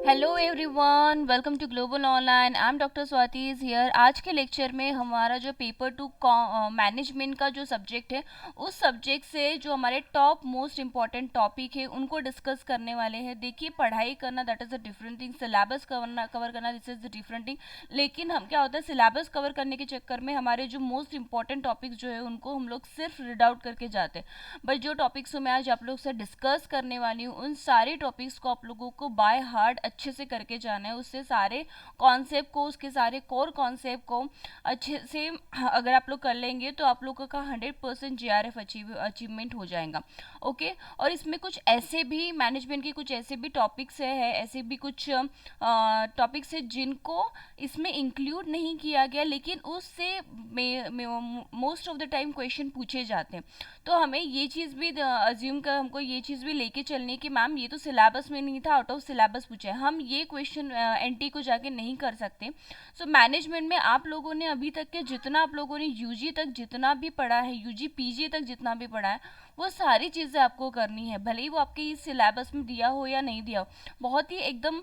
Hello everyone, welcome to Global Online. I am doctor Swati is here. आज के lecture में हमारा जो पेपर टू मैनेजमेंट का जो सब्जेक्ट है, उस सब्जेक्ट से जो हमारे टॉप मोस्ट इम्पॉर्टेंट टॉपिक है उनको डिस्कस करने वाले हैं। देखिए, पढ़ाई करना that is a different thing, syllabus cover करना this is the different thing. लेकिन हम क्या होता है, सिलेबस कवर करने के चक्कर में हमारे जो मोस्ट इंपॉर्टेंट टॉपिक्स जो है उनको हम लोग सिर्फ रीड आउट करके जाते हैं। बट जो टॉपिक्स मैं आज आप लोग से डिस्कस करने वाली हूँ, उन सारे टॉपिक्स को आप लोगों को बाय हार्ट अच्छे से करके जाना है। उससे सारे कॉन्सेप्ट को, उसके सारे कोर कॉन्सेप्ट को अच्छे से अगर आप लोग कर लेंगे तो आप लोगों का 100% JRF अचीवमेंट हो जाएगा। ओके। और इसमें कुछ ऐसे भी मैनेजमेंट के कुछ ऐसे भी टॉपिक्स है, ऐसे भी कुछ टॉपिक्स है जिनको इसमें इंक्लूड नहीं किया गया, लेकिन उससे most of the time question पूछे जाते हैं। तो हमें ये चीज़ भी अज्यूम कर, हमको ये चीज़ भी लेके चलनी कि मैम ये तो सिलेबस में नहीं था, आउट ऑफ सिलेबस पूछा है, हम ये क्वेश्चन एनटी को जाके नहीं कर सकते। सो मैनेजमेंट में आप लोगों ने अभी तक के जितना आप लोगों ने यूजी तक जितना भी पढ़ा है, यूजी पीजी तक जितना भी पढ़ा है, वो सारी चीज़ें आपको करनी है, भले ही वो आपके इस सिलेबस में दिया हो या नहीं दिया हो। बहुत ही एकदम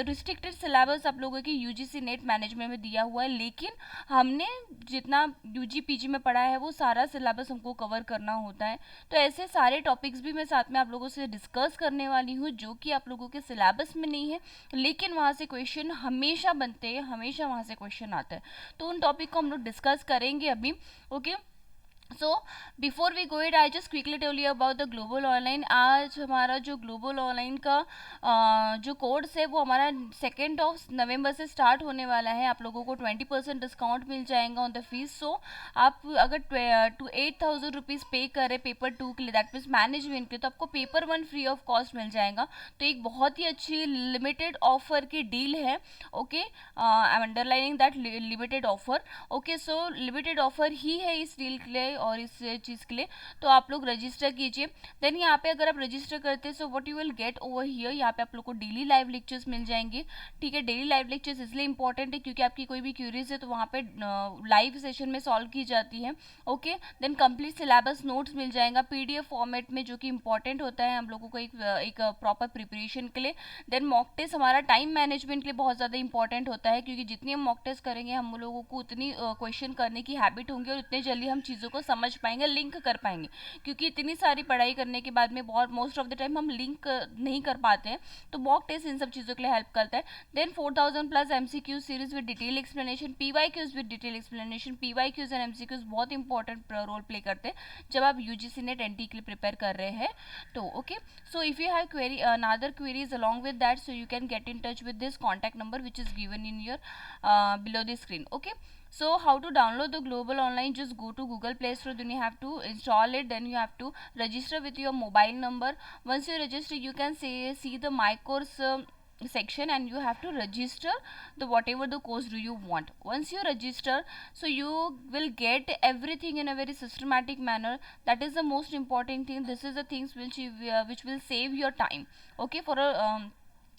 रिस्ट्रिक्टेड सिलेबस आप लोगों की यूजीसी नेट मैनेजमेंट में दिया हुआ है, लेकिन हमने जितना यूजी पीजी में पढ़ा है वो सारा सिलेबस हमको कवर करना होता है। तो ऐसे सारे टॉपिक्स भी मैं साथ में आप लोगों से डिस्कस करने वाली हूँ जो कि आप लोगों के सिलेबस में नहीं है, लेकिन वहाँ से क्वेश्चन हमेशा बनते हैं, हमेशा वहाँ से क्वेश्चन आता है। तो उन टॉपिक को हम लोग डिस्कस करेंगे अभी। Okay. So before we go it, I just quickly tell you about the Global Online. आज हमारा जो ग्लोबल ऑनलाइन का जो कोर्स है वो हमारा 2 नवंबर से स्टार्ट होने वाला है। आप लोगों को 20% डिस्काउंट मिल जाएगा ऑन द फीस। सो आप अगर 8,000 रुपीज़ पे करें पेपर 2 के लिए, दैट मीन्स मैनेजमेंट के, तो आपको पेपर 1 फ्री ऑफ कॉस्ट मिल जाएगा। तो एक बहुत ही अच्छी लिमिटेड ऑफर की डील है। Okay, I am underlining that limited offer. Okay, so limited offer ही है इस डील के लिए और इस चीज़ के लिए। तो आप लोग रजिस्टर कीजिए। देन यहाँ पे अगर आप रजिस्टर करते हैं, so what you will get over here, यहाँ पे आप लोग को डेली लाइव लेक्चर्स मिल जाएंगे। ठीक है, डेली लाइव लेक्चर्स इसलिए इंपॉर्टेंट है क्योंकि आपकी कोई भी क्यूरीज है तो वहाँ पे लाइव सेशन में सॉल्व की जाती है। Okay. Then complete syllabus notes मिल जाएगा पीडीएफ फॉर्मेट में, जो कि इंपॉर्टेंट होता है हम लोगों को एक प्रॉपर प्रिपरेशन के लिए। देन मॉक टेस्ट हमारा टाइम मैनेजमेंट के लिए बहुत ज़्यादा इंपॉर्टेंट होता है, क्योंकि जितनी हम मॉक टेस्ट करेंगे हम लोगों को उतनी क्वेश्चन करने की हैबिट होंगी और उतने जल्दी हम चीज़ों को समझ पाएंगे, लिंक कर पाएंगे। क्योंकि इतनी सारी पढ़ाई करने के बाद में बहुत मोस्ट ऑफ द टाइम हम लिंक नहीं कर पाते हैं, तो मॉक टेस्ट इन सब चीज़ों के लिए हेल्प करता है। Then 4,000+ MCQ series with detail explanation, PYQs with detail explanation. PYQs and MCQs बहुत इंपॉर्टेंट रोल प्ले करते हैं जब आप यूजीसी नेट एनटी के लिए प्रिपेयर कर रहे हैं तो। Okay, so if you have query another queries along with that, so you can get in touch with this contact number which is given in your below the screen. Okay, so how to download the global online, just go to Google Play Store, then you have to install it, then you have to register with your mobile number. Once you register, you can see the my course section, and you have to register the whatever the course do you want. Once you register, so you will get everything in a very systematic manner. That is the most important thing. This is the things which will save your time. Okay, for a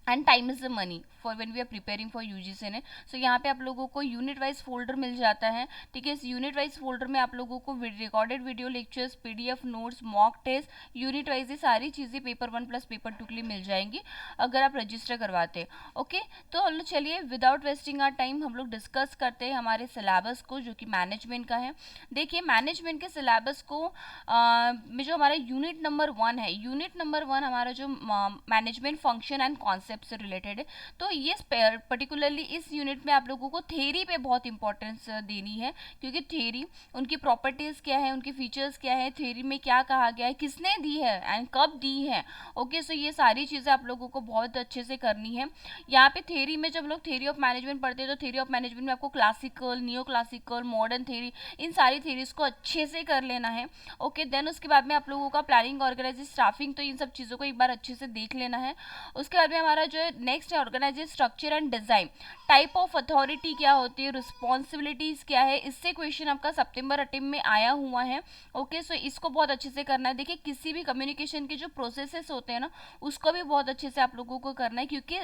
and time is the money for when we are preparing for UGC ने। So यहाँ पे आप लोगों को unit wise folder मिल जाता है। ठीक है, इस यूनिट वाइज फोल्डर में आप लोगों को recorded video lectures, PDF notes, mock test, unit wise ये सारी चीज़ें पेपर 1 प्लस पेपर 2 के लिए मिल जाएंगी अगर आप रजिस्टर करवाते हैं। ओके, तो हम लोग चलिए विदाउट वेस्टिंग आवर टाइम हम लोग डिस्कस करते हैं हमारे सिलेबस को, जो कि मैनेजमेंट का है। देखिए, मैनेजमेंट के सिलेबस को में जो हमारा यूनिट नंबर 1 है, यूनिट नंबर 1 हमारा जो मैनेजमेंट फंक्शन एंड कॉन्सेप्ट से रिलेटेड है। तो ये पर्टिकुलरली इस यूनिट में आप लोगों को थ्योरी पे बहुत इंपॉर्टेंस देनी है, क्योंकि थ्योरी, उनकी प्रॉपर्टीज क्या है, उनके फीचर्स क्या है, थ्योरी में क्या कहा गया है, किसने दी है एंड कब दी है। ओके, सो ये सारी चीज़ें आप लोगों को बहुत अच्छे से करनी है। यहाँ पे थ्योरी में जब लोग थ्योरी ऑफ मैनेजमेंट पढ़ते हैं तो थ्योरी ऑफ मैनेजमेंट में आपको classical, neo classical, modern theory, इन सारी थ्योरीज को अच्छे से कर लेना है। ओके, देन उसके बाद में आप लोगों का प्लानिंग, ऑर्गेनाइजिंग, स्टाफिंग, तो इन सब चीज़ों को एक बार अच्छे से देख लेना है। उसके बाद में हमारा जो नेक्स्ट है organisation structure and design. Type of authority क्या होती है, रिस्पॉन्सिबिलिटीज क्या है, इससे क्वेश्चन आपका सितंबर अटेम्प्ट में आया हुआ है। ओके, सो इसको बहुत अच्छे से करना है। देखिए, किसी भी कम्युनिकेशन के जो प्रोसेसेस होते हैं ना, उसको भी बहुत अच्छे से आप लोगों को करना है, क्योंकि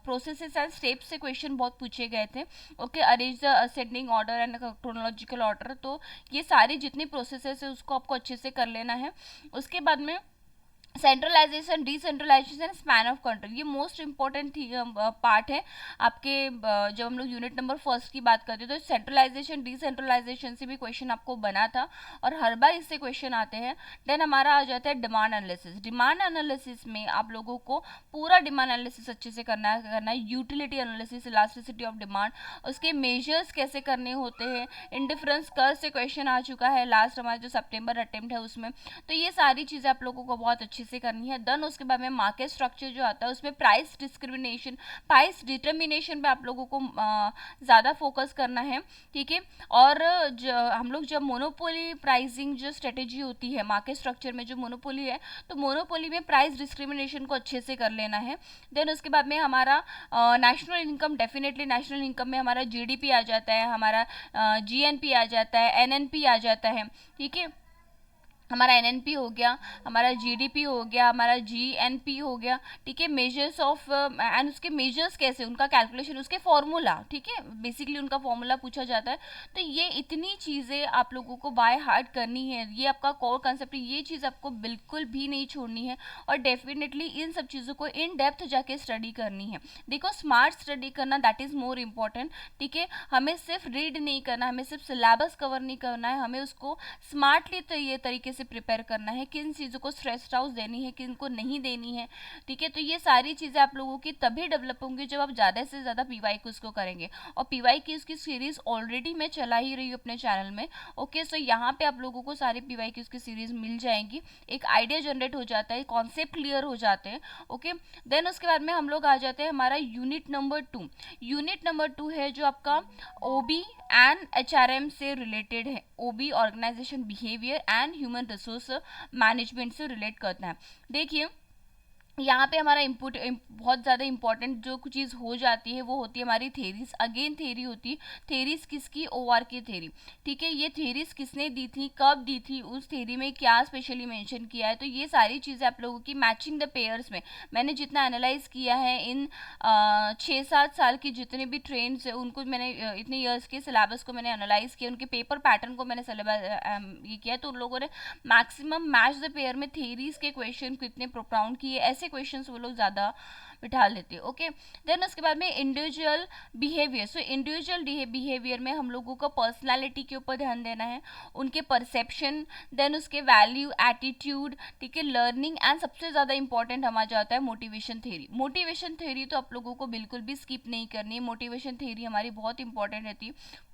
प्रोसेसेस एंड स्टेप्स से क्वेश्चन बहुत पूछे गए थे। Okay, arrange the ascending order and chronological order, तो ये सारी जितनी प्रोसेसेस है उसको आपको अच्छे से कर लेना है। उसके बाद में centralisation, decentralisation, span of control, ये मोस्ट इंपॉर्टेंट पार्ट है आपके जब हम लोग यूनिट नंबर फर्स्ट की बात करते हैं। तो सेंट्रलाइजेशन डिसेंट्रलाइजेशन से भी क्वेश्चन आपको बना था और हर बार इससे क्वेश्चन आते हैं। देन हमारा आ जाता है डिमांड एनालिसिस। डिमांड एनालिसिस में आप लोगों को पूरा डिमांड एनालिसिस अच्छे से करना है। Utility analysis, elasticity of demand, उसके मेजर्स कैसे करने होते हैं, इंडिफरेंस कर्व से क्वेश्चन आ चुका है लास्ट हमारा जो सितंबर अटेम्प्ट है उसमें। तो ये सारी चीज़ें आप लोगों को बहुत अच्छे से करनी है। देन उसके बाद में मार्केट स्ट्रक्चर जो आता है उसमें प्राइस डिस्क्रिमिनेशन, प्राइस डिटर्मिनेशन पे आप लोगों को ज़्यादा फोकस करना है, ठीक है। और हम लोग जब मोनोपोली प्राइसिंग जो स्ट्रेटेजी होती है मार्केट स्ट्रक्चर में, जो मोनोपोली है, तो मोनोपोली में प्राइस डिस्क्रिमिनेशन को अच्छे से कर लेना है। देन उसके बाद में हमारा national income, definitely national income में हमारा जीडीपी आ जाता है, हमारा जीएनपी आ जाता है, एनएनपी आ जाता है, ठीक है। हमारा एनएनपी हो गया, हमारा जीडीपी हो गया, हमारा जीएनपी हो गया, ठीक है। मेजर्स ऑफ एंड उसके मेजर्स कैसे, उनका कैलकुलेशन, उसके फॉर्मूला, ठीक है, बेसिकली उनका फॉर्मूला पूछा जाता है। तो ये इतनी चीज़ें आप लोगों को बाय हार्ट करनी है, ये आपका कोर कंसेप्ट है, ये चीज़ आपको बिल्कुल भी नहीं छोड़नी है और डेफिनेटली इन सब चीज़ों को इन डेप्थ जाके स्टडी करनी है। देखो स्मार्ट स्टडी करना दैट इज़ मोर इम्पॉर्टेंट, ठीक है। हमें सिर्फ रीड नहीं करना, हमें सिर्फ सिलेबस कवर नहीं करना है, हमें उसको स्मार्टली ये तरीके से प्रिपेयर करना है, किन चीज़ों को स्ट्रेस आउट देनी है, किन को नहीं देनी है, ठीक है। तो ये सारी चीज़ें आप लोगों की तभी डेवलप होंगी जब आप ज़्यादा से ज़्यादा पीवाई क्यूज़ को करेंगे। और पीवाई क्यूज़ की सीरीज़ ऑलरेडी मैं चला ही रही हूँ अपने चैनल में, ओके। सो यहाँ पे आप लोगों को सारी पीवाई क्यूज़ की सीरीज़ मिल जाएंगी, एक आइडिया जनरेट हो जाता है, कॉन्सेप्ट क्लियर हो जाते हैं, ओके। देन उसके बाद में हम लोग आ जाते हैं हमारा यूनिट नंबर 2। यूनिट नंबर 2 है जो आपका ओबी एंड एचआरएम से रिलेटेड है। OB organisation behaviour and human resource management से रिलेट करता है। देखिए यहाँ पे हमारा इनपुट बहुत ज़्यादा इंपॉर्टेंट जो कुछ चीज़ हो जाती है वो होती है हमारी थेरीज। अगेन थेरी होती है, थेरीज किसकी, ओआर की थेरी, ठीक है। ये थेरीज किसने दी थी, कब दी थी, उस थेरी में क्या स्पेशली मेंशन किया है। तो ये सारी चीज़ें आप लोगों की मैचिंग द पेयर्स में मैंने जितना एनालाइज किया है इन 6-7 साल की जितने भी ट्रेंड्स है उनको मैंने इतने ईयर्स के सिलेबस को मैंने एनालाइज किया, उनके पेपर पैटर्न को मैंने सिलेबस ये किया, तो उन लोगों ने मैक्सिमम मैच द पेयर में थेरीज के क्वेश्चन कितने प्रोपाउंड किए, ऐसे क्वेश्चंस वो लोग ज़्यादा बिठा लेते हैं, ओके। देन उसके बाद में individual behaviour. So individual behaviour में हम लोगों को पर्सनालिटी के ऊपर ध्यान देना है, उनके परसेप्शन, देन उसके वैल्यू, एटीट्यूड, ठीक है, लर्निंग एंड सबसे ज़्यादा इंपॉर्टेंट हमारा जाता है मोटिवेशन थ्योरी। मोटिवेशन थ्योरी तो आप लोगों को बिल्कुल भी स्किप नहीं करनी है, मोटिवेशन थ्योरी हमारी बहुत इंपॉर्टेंट रहती है।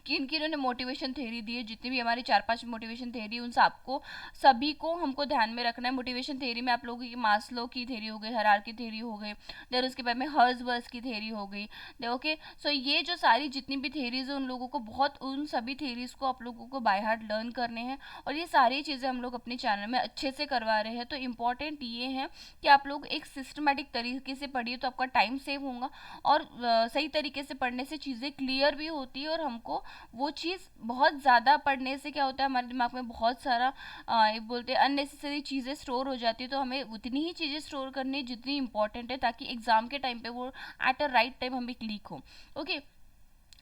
किन किन्होंने ने मोटिवेशन थ्योरी दी है, जितनी भी हमारी 4-5 मोटिवेशन थ्योरी, उन सबको सभी को हमको ध्यान में रखना है। मोटिवेशन थ्योरी में आप लोगों की मास्लो की थ्योरी हो गई, हरारकी थ्योरी हो गई, देर उसके बाद में हर्ट्जबर्ग की थ्योरी हो गई, ओके। सो ये जो सारी जितनी भी थ्योरीज है उन लोगों को बहुत, उन सभी थ्योरीज को आप लोगों को बाय हार्ट लर्न करने हैं और ये सारी चीज़ें हम लोग अपने चैनल में अच्छे से करवा रहे हैं। तो इम्पॉर्टेंट ये है कि आप लोग एक सिस्टमेटिक तरीके से पढ़िए तो आपका टाइम सेव होगा और सही तरीके से पढ़ने से चीज़ें क्लियर भी होती है और हमको वो चीज़ बहुत ज़्यादा पढ़ने से क्या होता है हमारे दिमाग में बहुत सारा बोलते हैं अननेसेसरी चीज़ें स्टोर हो जाती है। तो हमें उतनी ही चीज़ें स्टोर करनी है जितनी इंपॉर्टेंट है, ताकि एग्ज़ाम के टाइम पे वो एट अ राइट टाइम हमें क्लिक हो, ओके।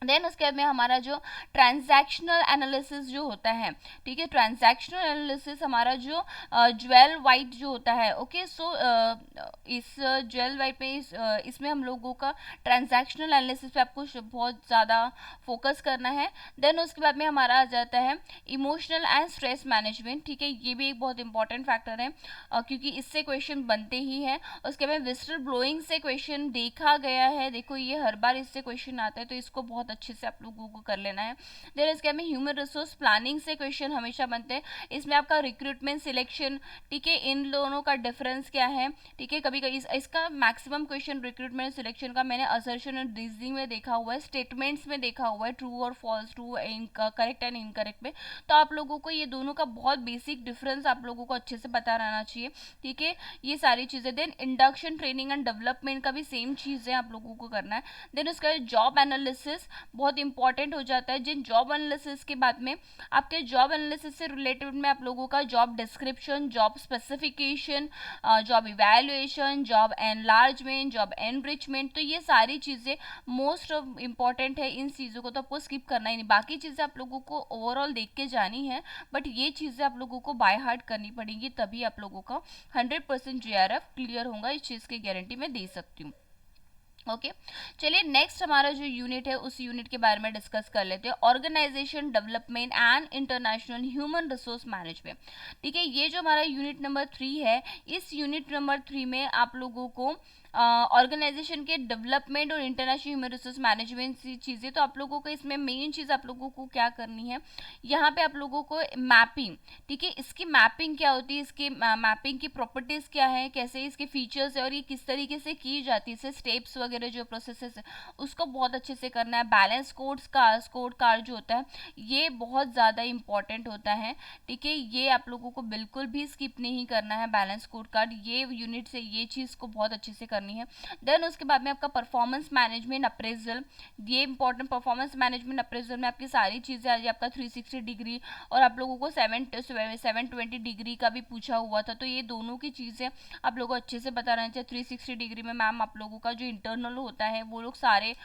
देन उसके बाद में हमारा जो ट्रांजैक्शनल एनालिसिस जो होता है, ठीक है, ट्रांजैक्शनल एनालिसिस हमारा जो ज्वेल वाइट जो होता है, ओके। सो इस ज्वेल वाइट पे इसमें हम लोगों का ट्रांजैक्शनल एनालिसिस पे आपको बहुत ज़्यादा फोकस करना है। देन उसके बाद में हमारा आ जाता है इमोशनल एंड स्ट्रेस मैनेजमेंट, ठीक है, ये भी एक बहुत इंपॉर्टेंट फैक्टर है क्योंकि इससे क्वेश्चन बनते ही हैं। उसके बाद विस्टल ब्लोइंग से क्वेश्चन देखा गया है, देखो ये हर बार इससे क्वेश्चन आता है तो इसको बहुत अच्छे से आप लोगों को कर लेना है। देन इसके में ह्यूमन रिसोर्स प्लानिंग से क्वेश्चन हमेशा बनते हैं, इसमें आपका रिक्रूटमेंट सिलेक्शन, ठीक है, इन दोनों का डिफरेंस क्या है, ठीक है। कभी कभी इसका मैक्सिमम क्वेश्चन रिक्रूटमेंट सिलेक्शन का मैंने असर्शन एंड रीजनिंग में देखा हुआ है, स्टेटमेंट्स में देखा हुआ है, ट्रू और false, true correct and incorrect में। तो आप लोगों को ये दोनों का बहुत बेसिक डिफरेंस आप लोगों को अच्छे से पता रहना चाहिए, ठीक है, ये सारी चीज़ें। Then induction training and development का भी सेम चीज़ है, आप लोगों को करना है। देन उसका जॉब एनालिसिस, बहुत इंपॉर्टेंट हो जाता है। जिन जॉब एनालिसिस के बाद में आपके जॉब एनालिसिस से रिलेटेड में आप लोगों का job description, job specification, job evaluation, job enlargement, job enrichment, तो ये सारी चीज़ें मोस्ट इम्पॉर्टेंट है। इन चीज़ों को तो आपको स्किप करना ही नहीं, बाकी चीज़ें आप लोगों को ओवरऑल देख के जानी है, बट ये चीज़ें आप लोगों को बाय हार्ट करनी पड़ेगी, तभी आप लोगों का 100% जीआरएफ क्लियर होगा। इस चीज़ की गारंटी मैं दे सकती हूँ। ओके, चलिए नेक्स्ट हमारा जो यूनिट है उस यूनिट के बारे में डिस्कस कर लेते हैं, organisation development and international human resource management. ठीक है, ये जो हमारा यूनिट नंबर 3 है, इस यूनिट नंबर 3 में आप लोगों को ऑर्गेनाइजेशन के डेवलपमेंट और इंटरनेशनल ह्यूमन रिसोर्स मैनेजमेंट की चीज़ें, तो आप लोगों को इसमें मेन चीज़ आप लोगों को क्या करनी है, यहाँ पे आप लोगों को मैपिंग, ठीक है, इसकी मैपिंग क्या होती है, इसके मैपिंग की प्रॉपर्टीज़ क्या है, कैसे इसके फीचर्स है और ये किस तरीके से की जाती है, इससे स्टेप्स वगैरह जो प्रोसेसेस है उसको बहुत अच्छे से करना है। बैलेंस स्कोर कार्ड जो होता है ये बहुत ज़्यादा इंपॉर्टेंट होता है। ठीक है, ये आप लोगों को बिल्कुल भी स्किप नहीं करना है। बैलेंस स्कोर कार्ड ये यूनिट से ये चीज़ को बहुत अच्छे से करनी है। देन उसके बाद में आपका परफॉर्मेंस मैनेजमेंट अप्रेजल, ये इंपॉर्टेंट, परफॉर्मेंस मैनेजमेंट अप्रेजल में आपकी सारी चीज़ें आ जाए, आपका 360 डिग्री और आप लोगों को 720 डिग्री का भी पूछा हुआ था, तो ये दोनों की चीज़ें आप लोगों को अच्छे से पता रहना चाहिए। 360 डिग्री में मैम आप लोगों का जो इंटरनल होता है वो लोग सारे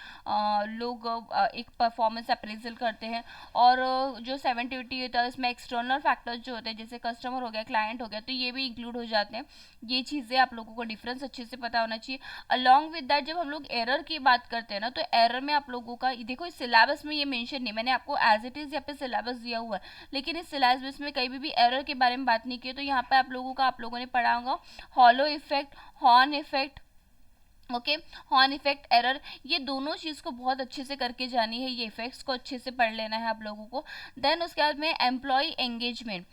लोग एक परफॉर्मेंस अप्रेजल करते हैं, और जो 720 होता है इसमें एक्सटर्नल फैक्टर्स जो होते हैं जैसे कस्टमर हो गया, क्लाइंट हो गया, तो ये भी इंक्लूड हो जाते हैं। ये चीज़ें आप लोगों को डिफरेंस अच्छे से पता होना चाहिए। अलॉन्ग विद दैट जब हम लोग एरर की बात करते हैं ना, तो एरर में आप लोगों का देखो इस सिलेबस में ये मेंशन नहीं, मैंने आपको एज इट इज़ यहाँ पे सिलेबस दिया हुआ है, लेकिन इस सिलेबस में कहीं भी एरर के बारे में बात नहीं की, तो यहाँ पे आप लोगों ने पढ़ा होगा hollow effect, horn effect, okay, horn effect, error, ये दोनों चीज़ को बहुत अच्छे से करके जानी है, ये इफेक्ट्स को अच्छे से पढ़ लेना है आप लोगों को। देन उसके बाद में एम्प्लॉय एंगेजमेंट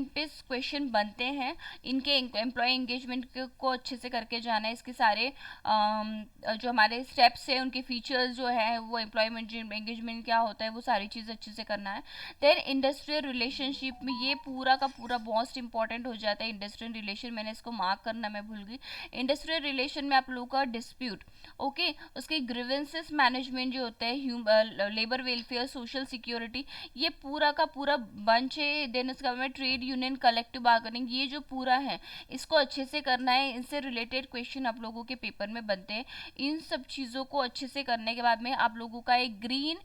पे क्वेश्चन बनते हैं, इनके एम्प्लॉय एंगेजमेंट को अच्छे से करके जाना है। इसके सारे जो हमारे स्टेप्स है उनके फीचर्स जो है वो एम्प्लॉयमेंट एंगेजमेंट क्या होता है वो सारी चीज़ अच्छे से करना है। देन इंडस्ट्रियल रिलेशनशिप में ये पूरा का पूरा मोस्ट इंपॉर्टेंट हो जाता है। इंडस्ट्रियल रिलेशन मैंने इसको मार्क करना मैं भूल गई। इंडस्ट्रियल रिलेशन में आप लोगों का डिस्प्यूट, ओके, उसके ग्रीवेंसेस मैनेजमेंट जो होता है, लेबर वेलफेयर, सोशल सिक्योरिटी, ये पूरा का पूरा बंच है। देन उसके बाद में ट्रेड यूनियन, कलेक्टिव बार्गेनिंग, ये जो पूरा है इसको अच्छे से करना है। इनसे रिलेटेड क्वेश्चन आप लोगों के पेपर में बनते हैं। इन सब चीज़ों को अच्छे से करने के बाद में आप लोगों का एक ग्रीन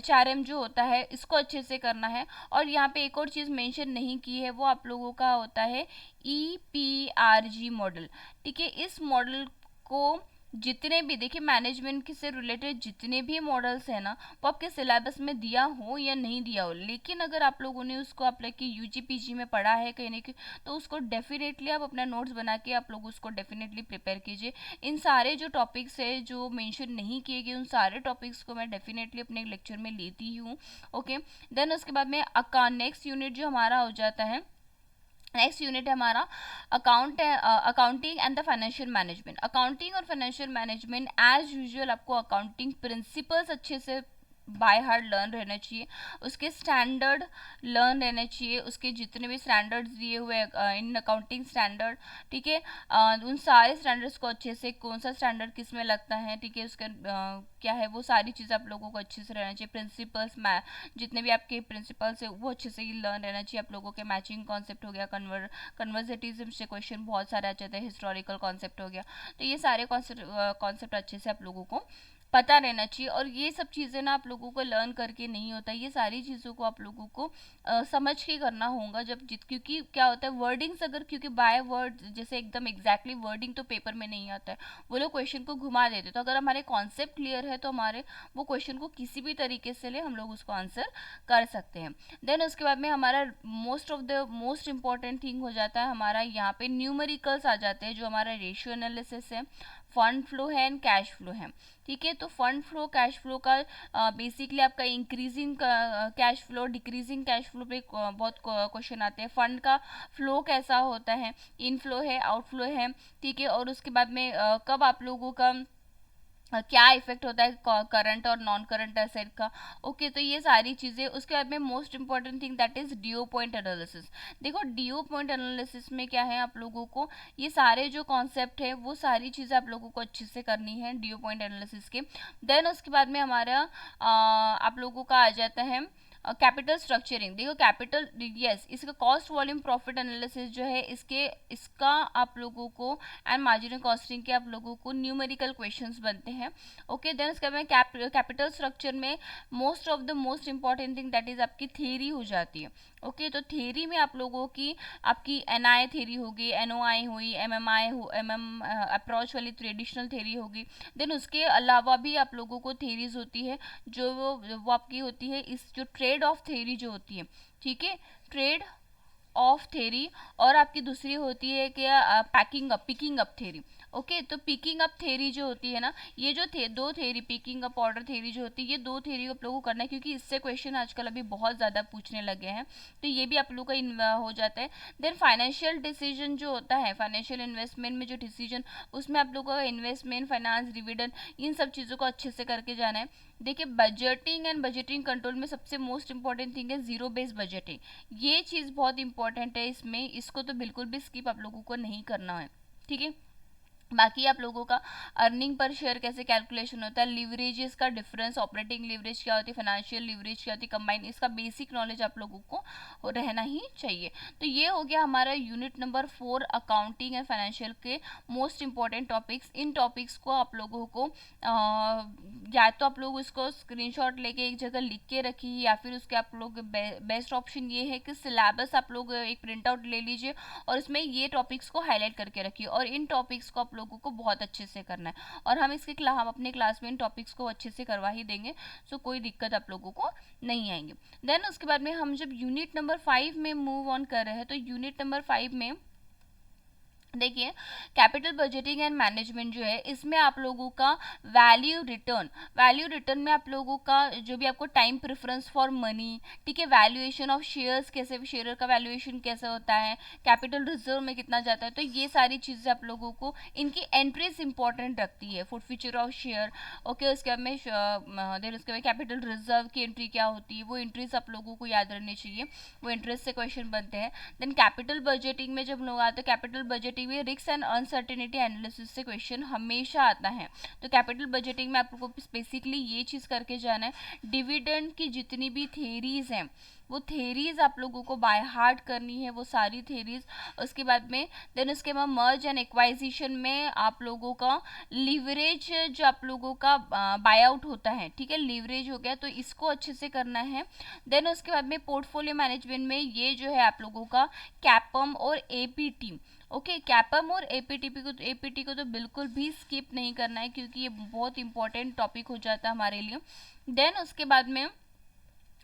HRM जो होता है इसको अच्छे से करना है। और यहाँ पे एक और चीज़ मेंशन नहीं की है, वो आप लोगों का होता है EPRG मॉडल। ठीक है, इस मॉडल को जितने भी देखिए मैनेजमेंट के से रिलेटेड जितने भी मॉडल्स हैं ना, वो आपके सिलेबस में दिया हो या नहीं दिया हो, लेकिन अगर आप लोगों ने उसको आप लोग की UGPG में पढ़ा है कहीं ना कहीं, तो उसको डेफिनेटली आप अपना नोट्स बना के आप लोग उसको डेफिनेटली प्रिपेयर कीजिए। इन सारे जो टॉपिक्स है जो मेंशन नहीं किए गए उन सारे टॉपिक्स को मैं डेफिनेटली अपने लेक्चर में लेती हूँ। ओके, देन उसके बाद में नेक्स्ट यूनिट जो हमारा हो जाता है, नेक्स्ट यूनिट है हमारा accounting and the financial management. Accounting और फाइनेंशियल मैनेजमेंट एज यूजुअल आपको अकाउंटिंग प्रिंसिपल्स अच्छे से बाय हार्ट लर्न रहना चाहिए, उसके स्टैंडर्ड लर्न रहने चाहिए, उसके जितने भी स्टैंडर्ड्स दिए हुए इन अकाउंटिंग स्टैंडर्ड, ठीक है, उन सारे स्टैंडर्ड्स को अच्छे से कौन सा स्टैंडर्ड किस में लगता है, ठीक है, उसका क्या है वो सारी चीज़ आप लोगों को अच्छे से रहना चाहिए। प्रिंसिपल्स जितने भी आपके प्रिंसिपल्स है वो अच्छे से ही लर्न रहना चाहिए आप लोगों के। मैचिंग कॉन्सेप्ट हो गया, कन्वर्जेटिज्म से क्वेश्चन बहुत सारे आ जाते हैं, हिस्टोरिकल कॉन्सेप्ट हो गया, तो ये सारे कॉन्सेप्ट अच्छे से आप लोगों को पता रहना चाहिए। और ये सब चीज़ें ना आप लोगों को लर्न करके नहीं होता, ये सारी चीज़ों को आप लोगों को समझ के करना होगा क्योंकि क्या होता है वर्डिंग्स अगर क्योंकि बाय वर्ड जैसे एकदम एग्जैक्टली वर्डिंग तो पेपर में नहीं आता है, वो लोग क्वेश्चन को घुमा देते, तो अगर हमारे कॉन्सेप्ट क्लियर है तो हमारे वो क्वेश्चन को किसी भी तरीके से ले हम लोग उसको आंसर कर सकते हैं। देन उसके बाद में हमारा मोस्ट इंपॉर्टेंट थिंग हो जाता है हमारा यहाँ पे न्यूमेरिकल्स आ जाते हैं, जो हमारा रेशियो एनालिसिस है, फंड फ्लो है एंड कैश फ्लो है। ठीक है, तो फंड फ्लो कैश फ्लो का बेसिकली आपका increasing cash flow, decreasing cash flow पे बहुत क्वेश्चन आते हैं। फंड का फ्लो कैसा होता है, इनफ्लो है, आउटफ्लो है, ठीक है, और उसके बाद में कब आप लोगों का क्या इफेक्ट होता है करंट और नॉन करंट एसेट का। ओके, तो ये सारी चीज़ें। उसके बाद में most important thing that is DO point analysis. देखो डीओ पॉइंट एनालिसिस में क्या है, आप लोगों को ये सारे जो कॉन्सेप्ट है वो सारी चीज़ें आप लोगों को अच्छे से करनी है डीओ पॉइंट एनालिसिस के। देन उसके बाद में हमारा आप लोगों का आ जाता है कैपिटल स्ट्रक्चरिंग। देखो कैपिटल, यस, इसका कॉस्ट वॉल्यूम प्रॉफिट एनालिसिस जो है इसका आप लोगों को एंड मार्जिनल कॉस्टिंग के आप लोगों को न्यूमेरिकल क्वेश्चंस बनते हैं। ओके, देन उसके बाद कैपिटल स्ट्रक्चर में most of the most important thing that is आपकी थ्योरी हो जाती है। ओके, तो थ्योरी में आप लोगों की आपकी एनआई थ्योरी होगी, एनओआई हुई, एमएमआई हो, एमएम अप्रोच वाली ट्रेडिशनल थ्योरी होगी। देन उसके अलावा भी आप लोगों को थ्योरीज होती है जो वो आपकी होती है इस जो ट्रेड ऑफ थ्योरी जो होती है, ठीक है, ट्रेड ऑफ थ्योरी। और आपकी दूसरी होती है कि packing up picking up theory. Okay, तो पिकिंग अप थ्योरी जो होती है ना, ये जो दो theory, picking up order theory जो होती है, ये दो थ्योरी आप लोगों को करना है, क्योंकि इससे क्वेश्चन आजकल अभी बहुत ज़्यादा पूछने लगे हैं। तो ये भी आप लोगों का हो जाता है। देन फाइनेंशियल डिसीजन जो होता है, फाइनेंशियल इन्वेस्टमेंट में जो डिसीजन, उसमें आप लोगों का इन्वेस्टमेंट, फाइनेंस, डिविडेंड, इन सब चीज़ों को अच्छे से करके जाना है। देखिए बजटिंग एंड बजटिंग कंट्रोल में सबसे मोस्ट इंपॉर्टेंट थिंग है जीरो बेस्ड बजटिंग। ये चीज़ बहुत इंपॉर्टेंट है इसमें, इसको तो बिल्कुल भी स्किप आप लोगों को नहीं करना है, ठीक है। बाकी आप लोगों का अर्निंग पर शेयर कैसे कैलकुलेशन होता है, लिवरेजेस का डिफरेंस, ऑपरेटिंग लिवरेज क्या होती है, फाइनेंशियल लिवरेज क्या होती है, कंबाइन, इसका बेसिक नॉलेज आप लोगों को रहना ही चाहिए। तो ये हो गया हमारा unit number 4 accounting and financial के मोस्ट इंपॉर्टेंट टॉपिक्स। इन टॉपिक्स को आप लोगों को या तो आप लोग इसको स्क्रीनशॉट लेके एक जगह लिख के रखिए, या फिर उसके आप लोग बेस्ट ऑप्शन ये है कि सिलेबस आप लोग एक प्रिंट आउट ले लीजिए और इसमें ये टॉपिक्स को हाईलाइट करके रखिए, और इन टॉपिक्स को आप लोगों को बहुत अच्छे से करना है। और हम हम अपने क्लास में इन टॉपिक्स को अच्छे से करवा ही देंगे, सो कोई दिक्कत आप लोगों को नहीं आएंगे। देन उसके बाद में हम जब यूनिट नंबर 5 में मूव ऑन कर रहे हैं, तो यूनिट नंबर 5 में देखिए कैपिटल बजटिंग एंड मैनेजमेंट जो है, इसमें आप लोगों का वैल्यू रिटर्न में आप लोगों का जो भी आपको टाइम प्रेफरेंस फॉर मनी, ठीक है, वैल्यूएशन ऑफ शेयर्स, कैसे शेयर का वैल्यूएशन कैसे होता है, कैपिटल रिजर्व में कितना जाता है, तो ये सारी चीज़ें आप लोगों को इनकी एंट्रीज इंपॉर्टेंट रखती है for future of share. Okay, उसके बाद में देन उसके बाद कैपिटल रिजर्व की एंट्री क्या होती है, वो एंट्रीज आप लोगों को याद रहनी चाहिए, वो एंट्रीज से क्वेश्चन बनते हैं। देन कैपिटल बजटिंग में जब लोग आते हैं, कैपिटल बजटिंग में रिस्क एंड अनसर्टेनिटी एनालिसिस से क्वेश्चन हमेशा आता है। तो कैपिटल बजटिंग में आपको बेसिकली ये चीज़ करके जाना है, डिविडेंड की जितनी भी थेरीज हैं वो थेरीज आप लोगों को बाय हार्ट करनी है, वो सारी थेरीज। उसके बाद में देन उसके बाद मर्ज एंड एक्वाइजिशन में आप लोगों का लीवरेज जो आप लोगों का बाय आउट होता है, ठीक है, लीवरेज हो गया, तो इसको अच्छे से करना है। देन उसके बाद में पोर्टफोलियो मैनेजमेंट में ये जो है आप लोगों का कैपम और एपीटी। ओके, कैपम और एपीटी को तो बिल्कुल भी स्किप नहीं करना है, क्योंकि ये बहुत इंपॉर्टेंट टॉपिक हो जाता है हमारे लिए। देन उसके बाद में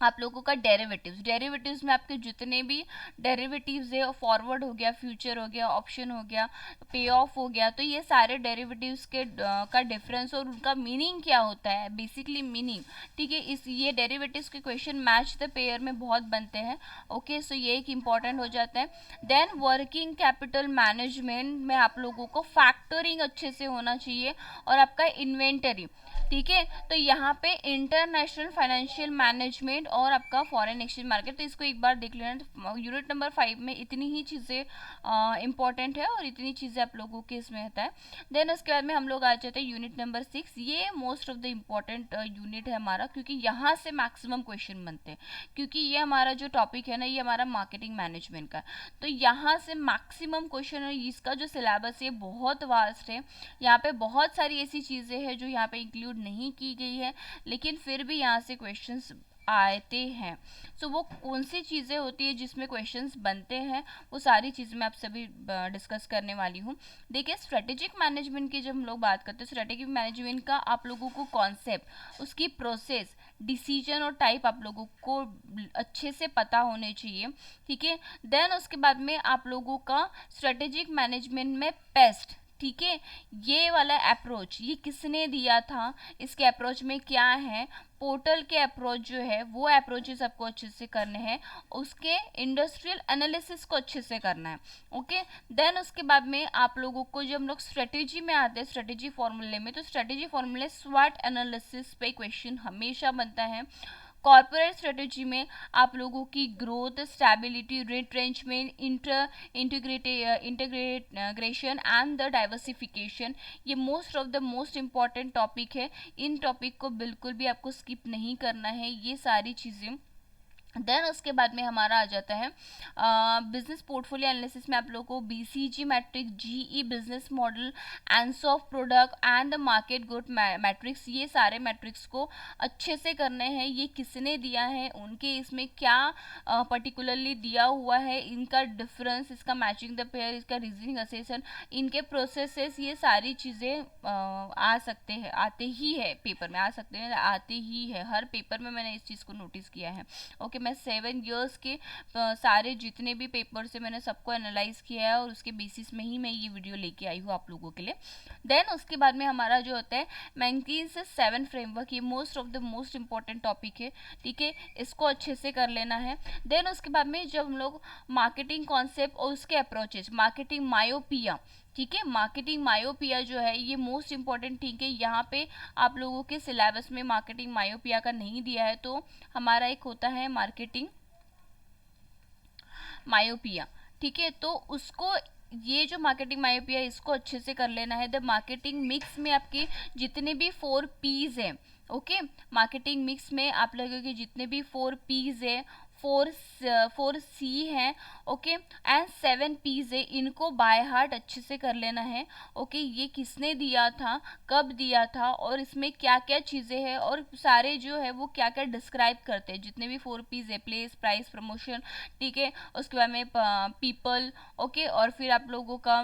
आप लोगों का डेरिवेटिव्स में आपके जितने भी डेरिवेटिव्स है, फॉरवर्ड हो गया, फ्यूचर हो गया, ऑप्शन हो गया, पे ऑफ हो गया, तो ये सारे डेरिवेटिव्स के का डिफरेंस और उनका मीनिंग क्या होता है, बेसिकली मीनिंग, ठीक है, इस ये डेरिवेटिव्स के क्वेश्चन मैच द पेयर में बहुत बनते हैं। ओके, सो ये एक इंपॉर्टेंट हो जाता है। देन वर्किंग कैपिटल मैनेजमेंट में आप लोगों को फैक्टरिंग अच्छे से होना चाहिए, और आपका इन्वेंटरी, ठीक है, तो यहाँ पे इंटरनेशनल फाइनेंशियल मैनेजमेंट और आपका फॉरेन एक्सचेंज मार्केट, तो इसको एक बार देख लेना। यूनिट नंबर 5 में इतनी ही चीज़ें इंपॉर्टेंट है और इतनी चीज़ें आप लोगों के इसमें होता है। देन उसके बाद में हम लोग आ जाते हैं यूनिट नंबर 6। ये most of the important unit है हमारा, क्योंकि यहाँ से मैक्सिमम क्वेश्चन बनते हैं, क्योंकि ये हमारा जो टॉपिक है ना, ये हमारा मार्केटिंग मैनेजमेंट का, तो यहाँ से मैक्सिमम क्वेश्चन है। इसका जो सिलेबस है बहुत वास्ट है, यहाँ पे बहुत सारी ऐसी चीज़ें हैं जो यहाँ पे इंक्लूड नहीं की गई है, लेकिन फिर भी यहाँ से क्वेश्चंस आते हैं। सो वो कौन सी चीज़ें होती है जिसमें क्वेश्चंस बनते हैं, वो सारी चीज़ें मैं आपसे भी डिस्कस करने वाली हूँ। देखिए स्ट्रेटेजिक मैनेजमेंट की जब हम लोग बात करते हैं, स्ट्रेटेजिक मैनेजमेंट का आप लोगों को कॉन्सेप्ट, उसकी प्रोसेस, डिसीजन और टाइप आप लोगों को अच्छे से पता होने चाहिए, ठीक है। देन उसके बाद में आप लोगों का स्ट्रेटेजिक मैनेजमेंट में पेस्ट, ठीक है। ये वाला अप्रोच ये किसने दिया था, इसके अप्रोच में क्या है, पोर्टल के अप्रोच जो है वो अप्रोचेस आपको अच्छे से करने हैं, उसके इंडस्ट्रियल एनालिसिस को अच्छे से करना है। ओके, देन उसके बाद में आप लोगों को जब हम लोग स्ट्रेटेजी में आते हैं, स्ट्रेटेजी फॉर्मूले में, तो स्ट्रेटेजी फॉर्मूले स्वॉट एनालिसिस पे क्वेश्चन हमेशा बनता है। कॉर्पोरेट स्ट्रेटेजी में आप लोगों की growth, stability, retrenchment, integration and the diversification, ये most of the most important topic है। इन टॉपिक को बिल्कुल भी आपको स्किप नहीं करना है, ये सारी चीज़ें। देन उसके बाद में हमारा आ जाता है बिजनेस पोर्टफोलियो एनालिसिस में आप लोगों को BCG matrix, GE business model, ends of product and market good matrix, ये सारे मैट्रिक्स को अच्छे से करने हैं। ये किसने दिया है, उनके इसमें क्या पर्टिकुलरली दिया हुआ है, इनका डिफरेंस, इसका मैचिंग द पेयर, इसका रीजनिंग असेसन, इनके प्रोसेसेस, ये सारी चीज़ें आ सकते हैं, आते ही है पेपर में, आ सकते हैं, आते ही है, हर पेपर में मैंने इस चीज़ को नोटिस किया है। ओके, मैं 7 इयर्स के सारे जितने भी पेपर से मैंने सबको एनालाइज किया है और उसके बेसिस में ही मैं ये वीडियो लेके आई हूँ आप लोगों के लिए। देन उसके बाद में हमारा जो होता है मैंकिन से 7 फ्रेमवर्क, ये most of the most important topic है, ठीक है, इसको अच्छे से कर लेना है। देन उसके बाद में जब हम लोग मार्केटिंग कॉन्सेप्ट और उसके अप्रोचेज, मार्केटिंग मायोपिया, ठीक है, मार्केटिंग मायोपिया जो है ये मोस्ट इंपॉर्टेंट, ठीक है, यहाँ पे आप लोगों के सिलेबस में मार्केटिंग मायोपिया का नहीं दिया है, तो हमारा एक होता है मार्केटिंग मायोपिया, ठीक है, तो उसको, ये जो मार्केटिंग मायोपिया इसको अच्छे से कर लेना है। द मार्केटिंग मिक्स में आपके जितने भी 4 पीज हैं, ओके, मार्केटिंग मिक्स में आप लोगों के जितने भी 4 पीज है, 4 सी हैं, ओके, एंड 7 पीज है, इनको बाय हार्ट अच्छे से कर लेना है। ओके, ये किसने दिया था, कब दिया था, और इसमें क्या क्या चीज़ें हैं, और सारे जो है वो क्या क्या डिस्क्राइब करते हैं, जितने भी 4 पीज है, प्लेस, प्राइस, प्रमोशन, ठीक है, उसके बाद में पीपल, ओके, और फिर आप लोगों का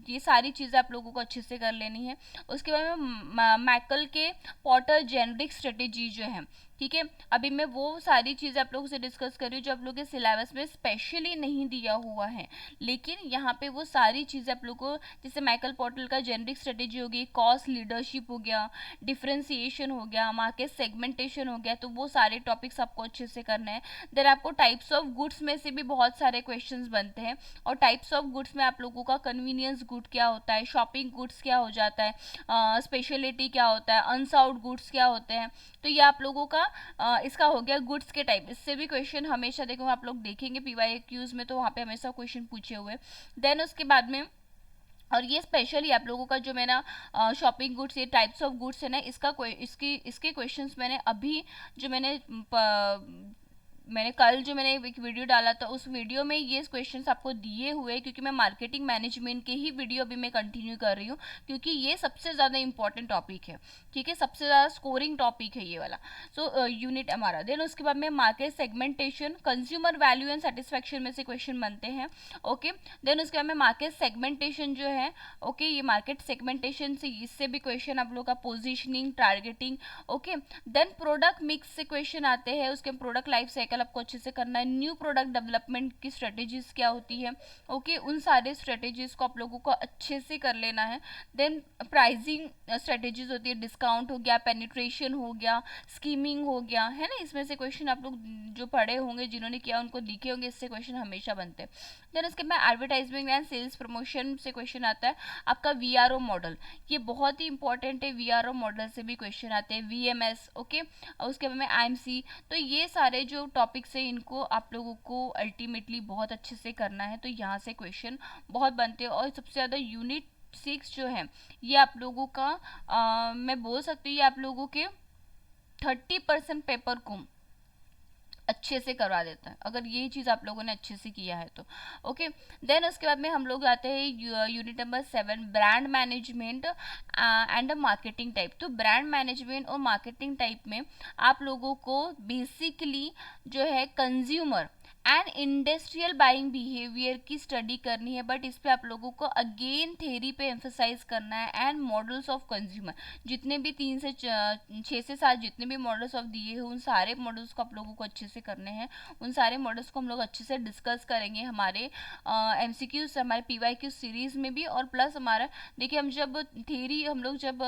ये सारी चीज़ें आप लोगों को अच्छे से कर लेनी है। उसके बाद में मैकल के पॉटर जेनरिक स्ट्रेटेजी जो है, ठीक है, अभी मैं वो सारी चीज़ें आप लोगों से डिस्कस कर रही हूँ जो आप लोगों के सिलेबस में स्पेशली नहीं दिया हुआ है, लेकिन यहाँ पे वो सारी चीज़ें आप लोगों को, जैसे माइकल पोर्टल का जेनरिक स्ट्रेटेजी हो गई, कॉस्ट लीडरशिप हो गया, डिफ्रेंसिएशन हो गया, मार्केट सेगमेंटेशन हो गया, तो वो सारे टॉपिक्स आपको अच्छे से करना है। देन आपको टाइप्स ऑफ गुड्स में से भी बहुत सारे क्वेश्चन बनते हैं, और टाइप्स ऑफ गुड्स में आप लोगों का कन्वीनियंस गुड क्या होता है, शॉपिंग गुड्स क्या हो जाता है, स्पेशलिटी क्या होता है, अनसाउंड गुड्स क्या होते हैं, तो ये आप लोगों का इसका हो गया गुड्स के टाइप। इससे भी क्वेश्चन हमेशा देखो आप लोग देखेंगे पीवाईक्यूज में, तो वहाँ पे हमेशा क्वेश्चन पूछे हुए। देन उसके बाद में, और ये स्पेशली आप लोगों का जो मैंने शॉपिंग गुड्स, ये टाइप्स ऑफ गुड्स है ना, इसके क्वेश्चंस मैंने अभी जो मैंने कल जो मैंने एक वीडियो डाला था, उस वीडियो में ये क्वेश्चंस आपको दिए हुए, क्योंकि मैं मार्केटिंग मैनेजमेंट के ही वीडियो अभी मैं कंटिन्यू कर रही हूँ, क्योंकि ये सबसे ज़्यादा इंपॉर्टेंट टॉपिक है, ठीक है, सबसे ज़्यादा स्कोरिंग टॉपिक है ये वाला। सो यूनिट हमारा। देन उसके बाद में market segmentation, consumer value and satisfaction में से क्वेश्चन बनते हैं, ओके। देन उसके बाद में मार्केट सेगमेंटेशन जो है, ओके, ये मार्केट सेगमेंटेशन से इससे भी क्वेश्चन आप लोग का, positioning, targeting, okay. Then product mix से क्वेश्चन आते हैं, उसके प्रोडक्ट लाइफ साइकिल आपको अच्छे से करना है, न्यू प्रोडक्ट डेवलपमेंट की स्ट्रेटेजीज क्या होती है, ओके, उन सारे स्ट्रेटेजीज को आप लोगों को अच्छे से कर लेना है। देन प्राइसिंग स्ट्रेटेजीज होती है, डिस्काउंट हो गया, पेनिट्रेशन हो गया, स्कीमिंग हो गया, है ना, इसमें से क्वेश्चन आप लोग जो पढ़े होंगे, जिन्होंने किया उनको दिखे होंगे, इससे क्वेश्चन हमेशा बनते हैं। देन उसके बाद एडवर्टाइजमेंट एंड सेल्स प्रमोशन से क्वेश्चन आता है आपका वीआरओ मॉडल, ये बहुत ही इंपॉर्टेंट है, वीआरओ मॉडल से भी क्वेश्चन आते हैं, वीएमएस, ओके, और उसके बाद में आईएमसी, तो ये सारे जो टॉपिक्स है इनको आप लोगों को अल्टीमेटली बहुत अच्छे से करना है, तो यहाँ से क्वेश्चन बहुत बनते हैं। और सबसे ज़्यादा यूनिट 6 जो है ये आप लोगों का मैं बोल सकती हूँ, ये आप लोगों के 30% पेपर को अच्छे से करवा देता है, अगर ये चीज़ आप लोगों ने अच्छे से किया है तो, ओके। देन उसके बाद में हम लोग आते हैं unit number 7, brand management and marketing type. तो ब्रांड मैनेजमेंट और मार्केटिंग टाइप में आप लोगों को बेसिकली जो है consumer and industrial buying behaviour की स्टडी करनी है, बट इस पे आप लोगों को अगेन थेरी पे एम्फोसाइज करना है। एंड मॉडल्स ऑफ कंज्यूमर, जितने भी 6 से 7 जितने भी मॉडल्स ऑफ दिए हैं उन सारे मॉडल्स को आप लोगों को अच्छे से करने हैं। उन सारे मॉडल्स को हम लोग अच्छे से डिस्कस करेंगे हमारे एमसीक्यू हमारे पीवाईक्यू सीरीज में भी। और प्लस हमारा देखिए, हम जब थेरी हम लोग जब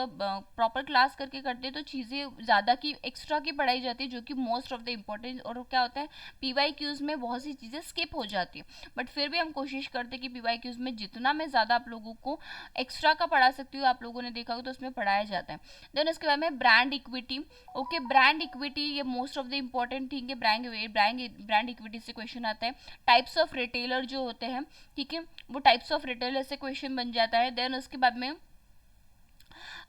प्रॉपर क्लास करके करते हैं तो चीज़ें ज़्यादा की एक्स्ट्रा की पढ़ाई जाती है, जो कि मोस्ट ऑफ द इम्पोर्टेंट। और क्या होता है, पीवाईक्यूज में बहुत सी चीज़ें स्किप हो जाती है, बट फिर भी हम कोशिश करते हैं कि पीवाईक्यूज में जितना मैं ज़्यादा आप लोगों को एक्स्ट्रा का पढ़ा सकती हूँ, आप लोगों ने देखा होगा तो उसमें पढ़ाया जाता है। देन उसके बाद में brand equity. Okay, brand equity ये most of the important thing है। ब्रांड इक्विटी से क्वेश्चन आता है। टाइप्स ऑफ रिटेलर जो होते हैं, ठीक है, वो टाइप्स ऑफ रिटेलर से क्वेश्चन बन जाता है। देन उसके बाद में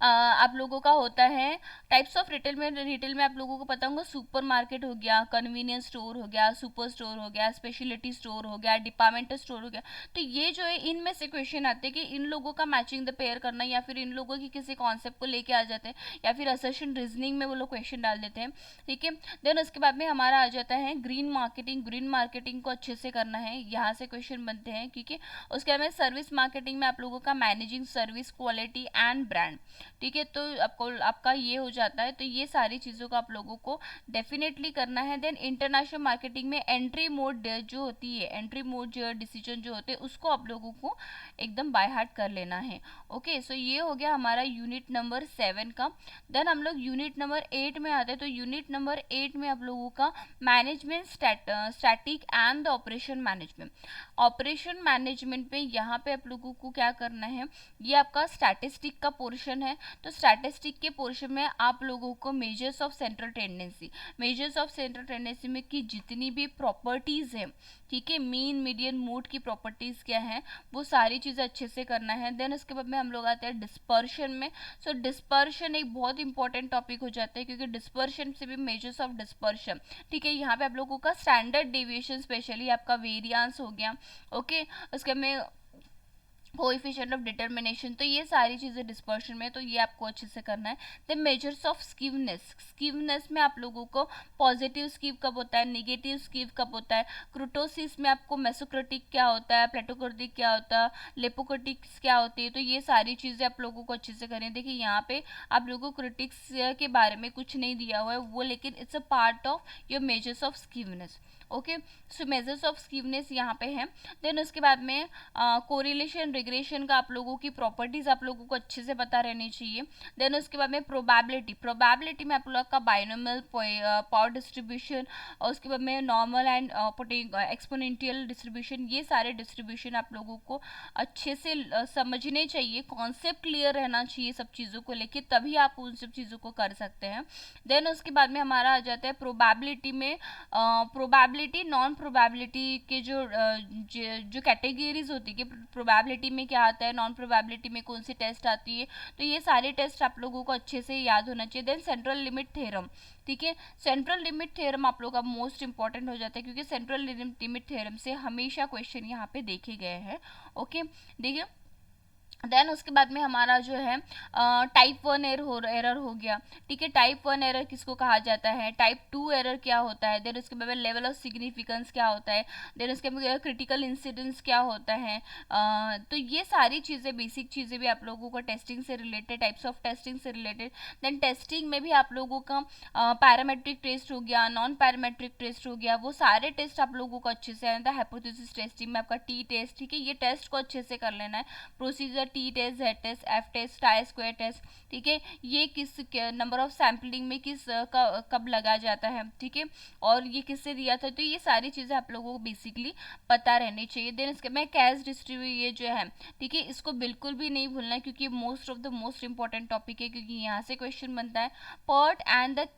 आप लोगों का होता है टाइप्स ऑफ रिटेल में आप लोगों को पता होगा, सुपर मार्केट हो गया, कन्वीनियंस स्टोर हो गया, सुपर स्टोर हो गया, स्पेशलिटी स्टोर हो गया, डिपार्टमेंटल स्टोर हो गया। तो ये जो है इनमें से क्वेश्चन आते हैं कि इन लोगों का मैचिंग द पेयर करना, या फिर इन लोगों की किसी कॉन्सेप्ट को लेके आ जाते हैं, या फिर असर्शन रीजनिंग में वो लोग क्वेश्चन डाल देते हैं, ठीक है। देन उसके बाद में हमारा आ जाता है ग्रीन मार्केटिंग। ग्रीन मार्केटिंग को अच्छे से करना है, यहाँ से क्वेश्चन बनते हैं, ठीक है। उसके बाद में सर्विस मार्केटिंग में आप लोगों का managing service quality and brand, ठीक है। तो आपका ये हो जाता है। तो ये सारी चीज़ों का आप लोगों को डेफिनेटली करना है। देन इंटरनेशनल मार्केटिंग में एंट्री मोड जो होती है, एंट्री मोड जो डिसीजन जो होते हैं उसको आप लोगों को एकदम बाय हार्ट कर लेना है। ओके, सो ये हो गया हमारा यूनिट नंबर 7 का। देन हम लोग यूनिट नंबर 8 में आते हैं। तो यूनिट नंबर 8 में आप लोगों का management static and the operation management. Operation management पे यहाँ पे आप लोगों को क्या करना है, ये आपका स्टैटिस्टिक का पोर्शन है। तो स्टैटिस्टिक के पोर्शन में आप लोगों को मेजर्स ऑफ सेंट्रल टेंडेंसी में की जितनी भी प्रॉपर्टीज है, ठीक है, मीन मीडियन मोड की प्रॉपर्टीज क्या है, वो सारी चीज़ें अच्छे से करना है। देन उसके बाद में हम लोग आते हैं डिस्पर्शन में। सो डिस्पर्शन एक बहुत इंपॉर्टेंट टॉपिक हो जाता है, क्योंकि डिस्पर्शन से भी मेजर्स ऑफ डिस्पर्शन, ठीक है, यहाँ पे आप लोगों का स्टैंडर्ड डेविएशन, स्पेशली आपका वेरियांस हो गया, ओके। उसके में कोएफिशिएंट ऑफ डिटर्मिनेशन, तो ये सारी चीज़ें डिस्पर्शन में, तो ये आपको अच्छे से करना है। देन मेजर्स ऑफ स्कीवनेस में आप लोगों को पॉजिटिव स्कीव कब होता है, नेगेटिव स्कीव कब होता है, क्रोटोसिस में आपको मेसोक्रेटिक क्या होता है, प्लेटोक्रेटिक क्या होता है, लेपोक्रेटिक्स क्या होती है। तो ये सारी चीज़ें आप लोगों को अच्छे से करें। देखिए यहाँ पे आप लोगों को क्रिटिक्स के बारे में कुछ नहीं दिया हुआ है वो, लेकिन it's a part of your measures of skewness. Okay, so measures of skewness यहाँ पे है। देन उसके बाद में कोरिलेशन रिग्रेशन का आप लोगों की प्रॉपर्टीज आप लोगों को अच्छे से पता रहनी चाहिए। देन उसके बाद में प्रोबेबिलिटी में आप लोग का बाइनोमियल पावर डिस्ट्रीब्यूशन, और उसके बाद में नॉर्मल एंड एक्सपोनेंशियल डिस्ट्रीब्यूशन, ये सारे डिस्ट्रीब्यूशन आप लोगों को अच्छे से समझने चाहिए, कॉन्सेप्ट क्लियर रहना चाहिए सब चीज़ों को लेके, तभी आप उन सब चीज़ों को कर सकते हैं। देन उसके बाद में हमारा आ जाता है प्रोबेबिलिटी में। प्रोबेबिलिटी नॉन प्रोबेबिलिटी के जो कैटेगरीज होती है, प्रोबेबिलिटी में क्या आता है, नॉन प्रोबेबिलिटी में कौन सी टेस्ट आती है, तो ये सारे टेस्ट आप लोगों को अच्छे से याद होना चाहिए। देन सेंट्रल लिमिट थ्योरम, ठीक है, सेंट्रल लिमिट थ्योरम आप लोगों का मोस्ट इंपॉर्टेंट हो जाता है, क्योंकि सेंट्रल लिमिट थ्योरम से हमेशा क्वेश्चन यहाँ पे देखे गए हैं। ओके, देखिए देन उसके बाद में हमारा जो है टाइप 1 एरर हो गया, ठीक है। टाइप 1 एरर किसको कहा जाता है, टाइप 2 एरर क्या होता है, देन उसके बाद में लेवल ऑफ सिग्निफिकेंस क्या होता है, देन उसके बाद क्रिटिकल इंसिडेंस क्या होता है। तो ये सारी चीज़ें बेसिक चीज़ें भी आप लोगों को टेस्टिंग से रिलेटेड, टाइप्स ऑफ टेस्टिंग से रिलेटेड। देन टेस्टिंग में भी आप लोगों का पैरामेट्रिक टेस्ट हो गया, नॉन पैरामेट्रिक टेस्ट हो गया, वो सारे टेस्ट आप लोगों को अच्छे से आना था। हाइपोथेसिस टेस्टिंग में आपका टी टेस्ट, ठीक है, ये टेस्ट को अच्छे से कर लेना है। Procedure T test, Z test, F test, chi square test, ठीक है, ये किस नंबर ऑफ सैम्पलिंग में कब लगाया जाता है, ठीक है, और ये किससे दिया था। तो ये सारी चीज़ें आप लोगों को बेसिकली पता रहनी चाहिए। देन इसके मैं कैश डिस्ट्रीब्यूट ये जो है, ठीक है, इसको बिल्कुल भी नहीं भूलना है, क्योंकि most of the most important topic है, क्योंकि यहाँ से क्वेश्चन बनता है। PERT and the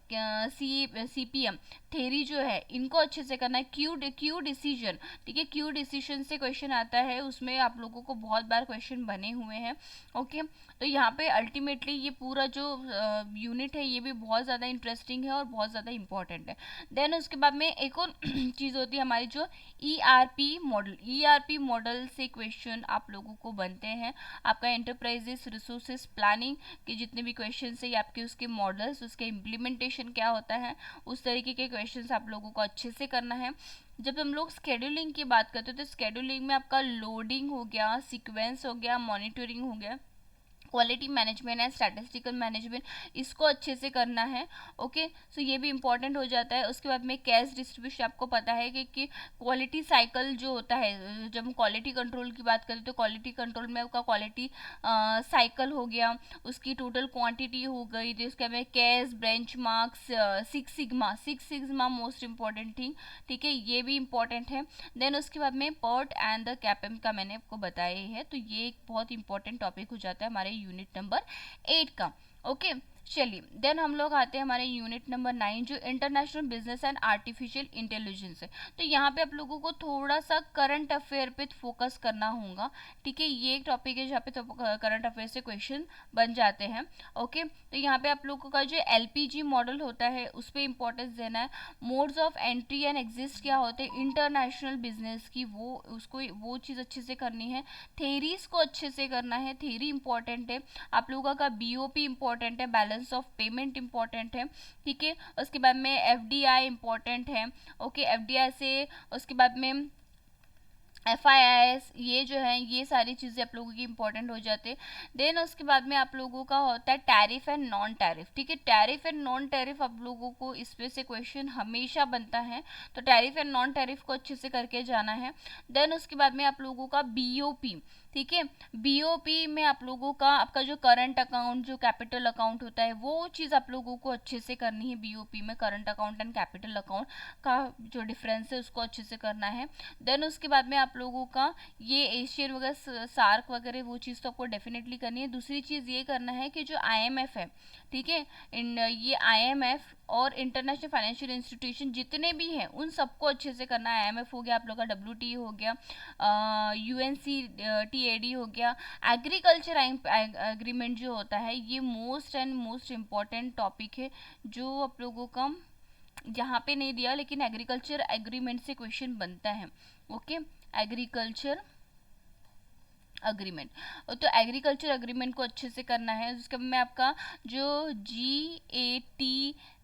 CPM theory जो है, इनको अच्छे से करना है। क्यू डिसीजन, ठीक है, क्यू डिसीजन से क्वेश्चन आता है, उसमें आप लोगों को बहुत बार क्वेश्चन बने हुए हैं। ओके, तो यहाँ पे अल्टीमेटली ये पूरा जो यूनिट है ये भी बहुत ज़्यादा इंटरेस्टिंग है और बहुत ज़्यादा इंपॉर्टेंट है। देन उसके बाद में एक और चीज़ होती है हमारी जो ईआरपी मॉडल से क्वेश्चन आप लोगों को बनते हैं। आपका एंटरप्राइजेस रिसोर्सेज प्लानिंग के जितने भी क्वेश्चन है, आपके उसके मॉडल्स, उसके इम्प्लीमेंटेशन क्या होता है, उस तरीके के क्वेश्चन आप लोगों को अच्छे से करना है। जब हम लोग स्केड्यूलिंग की बात करते हैं तो स्केड्यूलिंग में आपका लोडिंग हो गया, सीक्वेंस हो गया, मॉनिटरिंग हो गया, quality management and statistical management, इसको अच्छे से करना है। ओके, सो ये भी इंपॉर्टेंट हो जाता है। उसके बाद में कैश डिस्ट्रीब्यूशन, आपको पता है कि क्वालिटी साइकिल जो होता है, जब हम क्वालिटी कंट्रोल की बात करें तो क्वालिटी कंट्रोल में आपका क्वालिटी साइकिल हो गया, उसकी टोटल क्वांटिटी हो गई, तो उसके बाद cash, bench marks, six sigma most important thing, ठीक है, ये भी इंपॉर्टेंट है। देन उसके बाद में पर्ट एंड द कैपम का मैंने आपको बताया ही है, तो ये एक बहुत इंपॉर्टेंट टॉपिक हो जाता है हमारे यूनिट नंबर 8 का। ओके, चलिए देन हम लोग आते हैं हमारे यूनिट नंबर 9 जो international business and artificial intelligence है। तो यहाँ पे आप लोगों को थोड़ा सा करंट अफेयर पे फोकस करना होगा, ठीक है, ये एक टॉपिक है जहाँ पे तो करंट अफेयर से क्वेश्चन बन जाते हैं। ओके, तो यहाँ पे आप लोगों का जो एलपीजी मॉडल होता है उस पर इंपॉर्टेंस देना है। Modes of entry and exist क्या होते हैं इंटरनेशनल बिजनेस की, वो उसको वो चीज़ अच्छे से करनी है। थेरीज को अच्छे से करना है, थेरी इंपॉर्टेंट है। आप लोगों का बीओपी इंपॉर्टेंट है, बैलेंस ऑफ पेमेंट इंपॉर्टेंट है, ठीक है। उसके बाद में एफडीआई इंपॉर्टेंट है। ओके, एफडीआई से उसके बाद में FIIS, ये जो है ये सारी चीज़ें आप लोगों की इंपॉर्टेंट हो जाते हैं। देन उसके बाद में आप लोगों का होता है टैरिफ एंड नॉन टैरिफ, ठीक है, टैरिफ एंड नॉन टैरिफ आप लोगों को इस पे से क्वेश्चन हमेशा बनता है, तो टैरिफ एंड नॉन टैरिफ को अच्छे से करके जाना है। देन उसके बाद में आप लोगों का बीओपी, ठीक है, बीओपी में आप लोगों का आपका जो करंट अकाउंट, जो कैपिटल अकाउंट होता है, वो चीज़ आप लोगों को अच्छे से करनी है। बीओपी में current account and capital account का जो डिफरेंस है उसको अच्छे से करना है। देन उसके बाद में आप लोगों का ये एशियन वगैरह, सार्क वगैरह, वो चीज़ तो आपको डेफिनेटली करनी है। दूसरी चीज़ ये करना है कि जो आईएमएफ है, ठीक है, इन ये आईएमएफ और इंटरनेशनल फाइनेंशियल इंस्टीट्यूशन जितने भी हैं उन सबको अच्छे से करना है। आईएमएफ हो गया आप लोग का, डब्ल्यूटी हो गया, यूएनसीटीएडी हो गया, एग्रीकल्चर एग्रीमेंट जो होता है, ये most and most important topic है जो आप लोगों का यहाँ पे नहीं दिया, लेकिन एग्रीकल्चर एग्रीमेंट से क्वेश्चन बनता है। ओके, एग्रीकल्चर अग्रीमेंट, तो एग्रीकल्चर अग्रीमेंट को अच्छे से करना है। उसके बाद में आपका जो GAT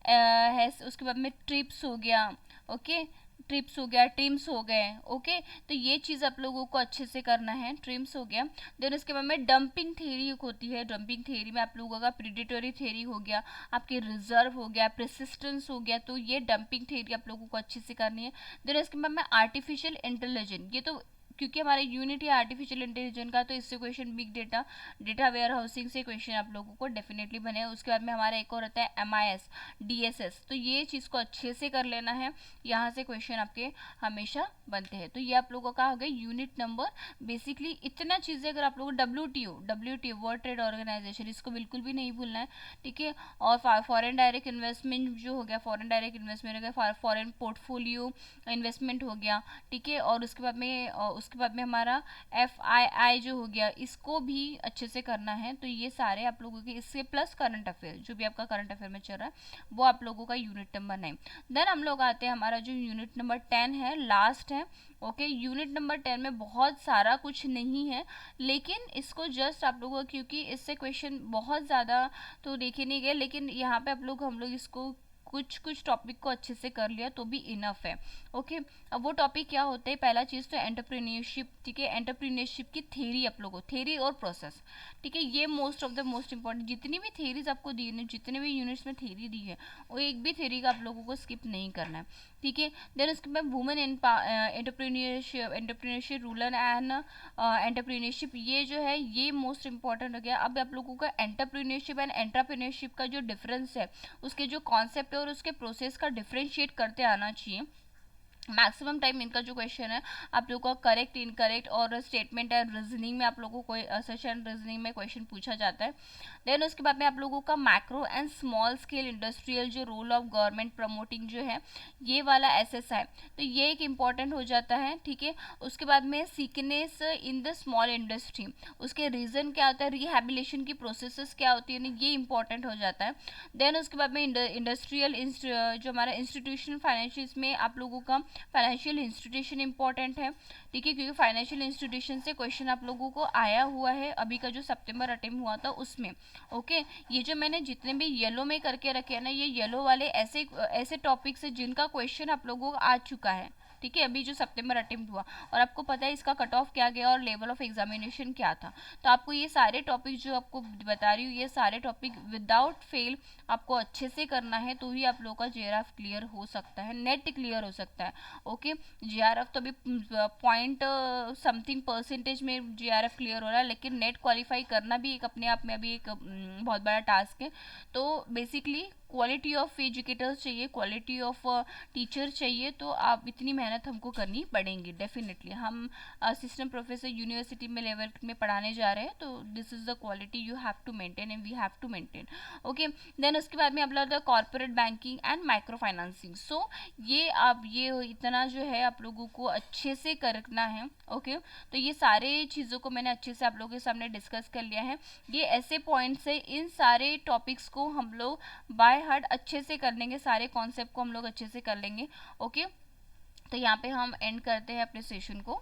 है, उसके बाद में ट्रिप्स हो गया, ओके, ट्रिप्स हो गया, ट्रिम्स हो गए, ओके, तो ये चीज़ आप लोगों को अच्छे से करना है, ट्रिम्स हो गया। देन उसके बाद में डंपिंग थ्योरी होती है, डंपिंग थ्योरी में आप लोगों का प्रीडेटरी थ्योरी हो गया, आपके रिजर्व हो गया, प्रेसिस्टेंस हो गया, तो ये डंपिंग थ्योरी आप लोगों को अच्छे से करनी है। देन उसके बाद में आर्टिफिशियल इंटेलिजेंस, ये तो क्योंकि हमारे यूनिट है आर्टिफिशियल इंटेलिजेंस का, तो इससे question big data, data warehousing से क्वेश्चन आप लोगों को डेफिनेटली बने। उसके बाद में हमारा एक और होता है MIS DSS, तो ये चीज़ को अच्छे से कर लेना है, यहाँ से क्वेश्चन आपके हमेशा बनते हैं। तो ये आप लोगों का हो गया यूनिट नंबर, बेसिकली इतना चीज़ें। अगर आप लोग WTO वर्ल्ड ट्रेड ऑर्गेनाइजेशन, इसको बिल्कुल भी नहीं भूलना है, ठीक है। और फॉरेन डायरेक्ट इन्वेस्टमेंट जो हो गया, फॉरेन डायरेक्ट इन्वेस्टमेंट हो गया, फॉरेन पोर्टफोलियो इन्वेस्टमेंट हो गया, ठीक है। और उसके बाद में हमारा FII जो हो गया, इसको भी अच्छे से करना है। तो ये सारे आप लोगों के, इससे प्लस करंट अफेयर, जो भी आपका करंट अफेयर में चल रहा है, वो आप लोगों का यूनिट नंबर 9। देन हम लोग आते हैं हमारा जो यूनिट नंबर 10 है, लास्ट है। ओके, यूनिट नंबर 10 में बहुत सारा कुछ नहीं है, लेकिन इसको जस्ट आप लोगों को, क्योंकि इससे क्वेश्चन बहुत ज़्यादा तो देखे नहीं गए, लेकिन यहाँ पे हम लोग इसको कुछ कुछ टॉपिक को अच्छे से कर लिया तो भी इनफ है। ओके, अब वो टॉपिक क्या होते हैं, पहला चीज़ तो एंटरप्रेन्योरशिप, ठीक है, एंटरप्रेन्योरशिप की थेरी आप लोगों, थेरी और प्रोसेस, ठीक है, ये most of the most important, जितनी भी थेरीज आपको दी है, जितने भी यूनिट्स में थेरी दी है, वो एक भी थेरी का आप लोगों को स्किप नहीं करना है, ठीक है। देन उसके बाद women entrepreneurship rural and entrepreneurship, ये जो है ये मोस्ट इंपॉर्टेंट हो गया। अब आप लोगों का एंटरप्रेन्योरशिप एंड एंटरप्रेन्योरशिप का जो डिफरेंस है, उसके जो कॉन्सेप्ट है और उसके प्रोसेस का डिफ्रेंशिएट करते आना चाहिए। मैक्सिमम टाइम इनका जो क्वेश्चन है आप लोगों का करेक्ट, इनकरेक्ट और स्टेटमेंट एंड रीजनिंग में आप लोगों को सेशन रीजनिंग में क्वेश्चन पूछा जाता है। देन उसके बाद में आप लोगों का macro and small scale industrial जो रोल ऑफ गवर्नमेंट प्रमोटिंग जो है, ये वाला SSI, तो ये एक इम्पॉर्टेंट हो जाता है, ठीक है। उसके बाद में sickness in the small industry, उसके रीजन क्या होता है, रिहेबिलिटेशन की प्रोसेसेस क्या होती है, ये इंपॉर्टेंट हो जाता है। देन उसके बाद में इंडस्ट्रियल जो हमारा इंस्टीट्यूशन फाइनेंशियल में आप लोगों का फाइनेंशियल इंस्टीट्यूशन इंपॉर्टेंट है, ठीक है, क्योंकि फाइनेंशियल इंस्टीट्यूशन से क्वेश्चन आप लोगों को आया हुआ है अभी का जो सितंबर अटेम्प्ट हुआ था उसमें। ओके, ये जो मैंने जितने भी येलो में करके रखे हैं ना, ये येलो वाले ऐसे ऐसे टॉपिक्स है जिनका क्वेश्चन आप लोगों को आ चुका है, ठीक है, अभी जो सितंबर अटेम्प्ट हुआ, और आपको पता है इसका कट ऑफ क्या गया और लेवल ऑफ एग्जामिनेशन क्या था। तो आपको ये सारे टॉपिक जो आपको बता रही हूँ, ये सारे टॉपिक विदाउट फेल आपको अच्छे से करना है, तो ही आप लोगों का जेआरएफ क्लियर हो सकता है, नेट क्लियर हो सकता है। ओके, जेआरएफ तो अभी पॉइंट समथिंग परसेंटेज में जेआरएफ क्लियर हो रहा है, लेकिन नेट क्वालिफाई करना भी एक अपने आप में अभी एक बहुत बड़ा टास्क है। तो बेसिकली क्वालिटी ऑफ एजुकेटर्स चाहिए, क्वालिटी ऑफ टीचर चाहिए, तो आप इतनी मेहनत हमको करनी पड़ेंगी डेफिनेटली। हम असिस्टेंट प्रोफेसर यूनिवर्सिटी में लेवल में पढ़ाने जा रहे हैं, तो this is the quality you have to maintain and we have to maintain. Okay, then उसके बाद में आप लोग corporate banking and micro financing. So ये आप ये इतना जो है आप लोगों को अच्छे से करना है। ओके, तो ये सारे चीज़ों को मैंने अच्छे से आप लोगों के सामने डिस्कस कर लिया है। ये ऐसे पॉइंट्स है, इन सारे टॉपिक्स को हम लोग बाय हार्ट अच्छे से कर लेंगे, सारे कॉन्सेप्ट को हम लोग अच्छे से कर लेंगे। ओके, तो यहाँ पे हम एंड करते हैं अपने सेशन को।